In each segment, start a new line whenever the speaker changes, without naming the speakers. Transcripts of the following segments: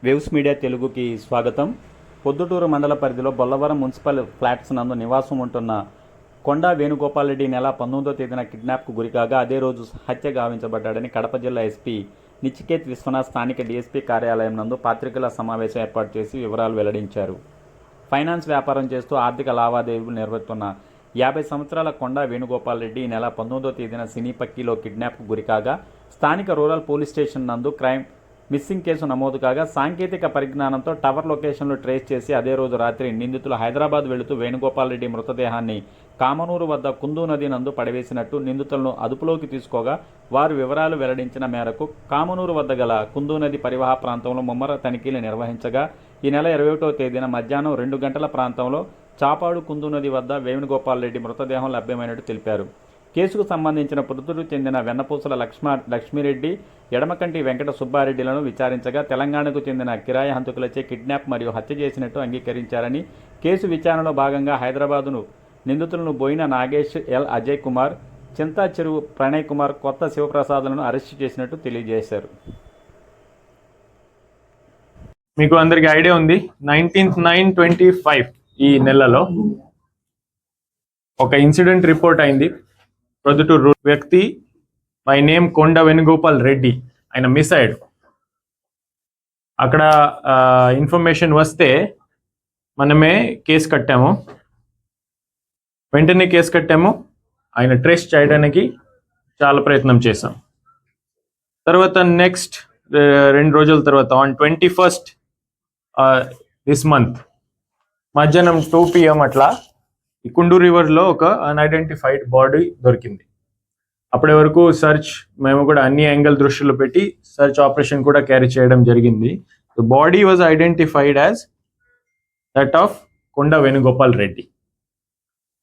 Waves media తెలుగుకి స్వాగతం. పొద్దుటూరు మండల పరిధిలో బొల్లవరం మున్సిపల్ ఫ్లాట్స్ నందు నివాసం ఉంటున్న కొండా వేణుగోపాల్ రెడ్డి నెల 19వ తేదీన కిడ్నాప్కు గురికాగా అదే రోజు హత్య గావించబడ్డాడని కడప జిల్లా ఎస్పీ నిచికేత్ విశ్వనాథ్ స్థానిక డీఎస్పీ కార్యాలయం నందు పాత్రికేయుల సమావేశం ఏర్పాటు చేసి వివరాలు వెల్లడించారు. ఫైనాన్స్ వ్యాపారం చేస్తూ ఆర్థిక లావాదేవీలు నిర్వహిస్తున్న 50 సంవత్సరాల కొండా వేణుగోపాల్ రెడ్డి ఈ నెల 19వ తేదీన సినీపక్కిలో కిడ్నాప్కు గురికాగా స్థానిక రూరల్ పోలీస్ స్టేషన్ నందు క్రైమ్ మిస్సింగ్ కేసు నమోదు కాగా సాంకేతిక పరిజ్ఞానంతో టవర్ లొకేషన్లు ట్రేస్ చేసి అదే రోజు రాత్రి నిందితులు హైదరాబాద్ వెళుతూ వేణుగోపాల్ రెడ్డి మృతదేహాన్ని కామనూరు వద్ద కుందు నది నందు పడవేసినట్టు నిందితులను అదుపులోకి తీసుకోగా వారు వివరాలు వెల్లడించిన మేరకు కామనూరు వద్ద గల కుందు నది పరివాహ ప్రాంతంలో ముమ్మర తనిఖీలు నిర్వహించగా ఈ నెల 21వ తేదీన మధ్యాహ్నం 2 గంటల ప్రాంతంలో చాపాడు కుందు నది వద్ద వేణుగోపాల్ రెడ్డి మృతదేహం లభ్యమైనట్టు తెలిపారు. కేసుకు సంబంధించిన మృతుడు చెందిన వెన్నపూసల లక్ష్మిరెడ్డి, ఎడమకంటి వెంకట సుబ్బారెడ్డిలను విచారించగా తెలంగాణకు చెందిన కిరాయి హంతకులచే కిడ్నాప్ మరియు హత్య చేసినట్టు అంగీకరించారని, కేసు విచారణలో భాగంగా హైదరాబాదును నిందితులను బోయిన నాగేష్, ఎల్ అజయ్ కుమార్, చింతా చెరువు ప్రణయ్ కుమార్, కొత్త శివప్రసాద్లను అరెస్టు చేసినట్టు తెలియజేశారు.
మీకు అందరికి ఐడియా ఉంది, 19/9/25 ఈ నెలలో ఒక ఇన్సిడెంట్ రిపోర్ట్ అయింది. ప్రొద్దుటూరు వ్యక్తి బై నేమ్ కొండ వేణుగోపాల్ రెడ్డి ఆయన మిస్ అయ్యాడు. అక్కడ ఇన్ఫర్మేషన్ వస్తే మనమే కేసు కట్టాము. వెంటనే కేసు కట్టాము. ఆయన ట్రేస్ చేయడానికి చాలా ప్రయత్నం చేశాం. తర్వాత నెక్స్ట్ 2 రోజుల తర్వాత ఆన్ 21st దిస్ మంత్ మధ్యాహ్నం 2 PM అట్లా ఈ కుండు రివర్లో ఒక అన్ఐడెంటిఫైడ్ బాడీ దొరికింది. అప్పటి వరకు సర్చ్ మేము కూడా అన్ని యాంగిల్ దృష్టిలో పెట్టి సర్చ్ ఆపరేషన్ కూడా క్యారీ చేయడం జరిగింది. The body was identified as that of కొండ వేణుగోపాల్ రెడ్డి.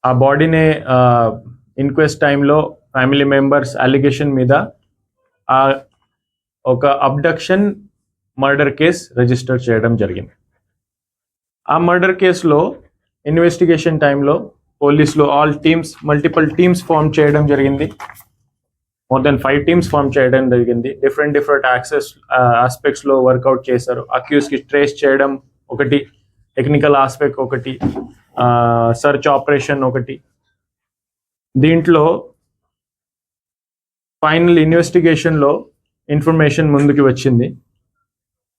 ఆ బాడీని ఇన్క్వెస్ట్ టైంలో ఫ్యామిలీ మెంబర్స్ అలిగేషన్ మీద ఒక అబ్డక్షన్ మర్డర్ కేస్ రిజిస్టర్ చేయడం జరిగింది. ఆ మర్డర్ కేసులో ఇన్వెస్టిగేషన్ టైంలో పోలీసులు all teams multiple teams form చేయడం జరిగింది. మోర్ దెన్ 5 టీమ్స్ ఫామ్ చేయడం జరిగింది. డిఫరెంట్ ఆస్పెక్ట్స్లో వర్కౌట్ చేశారు. అక్యూస్కి ట్రేస్ చేయడం ఒకటి, టెక్నికల్ ఆస్పెక్ట్ ఒకటి, సర్చ్ ఆపరేషన్ ఒకటి. దీంట్లో ఫైనల్ ఇన్వెస్టిగేషన్లో ఇన్ఫర్మేషన్ ముందుకు వచ్చింది.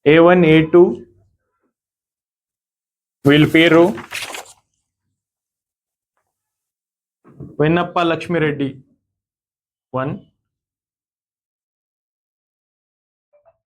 A1, A2 వీళ్ళ పేరు వెన్నప్ప లక్ష్మిరెడ్డి 1,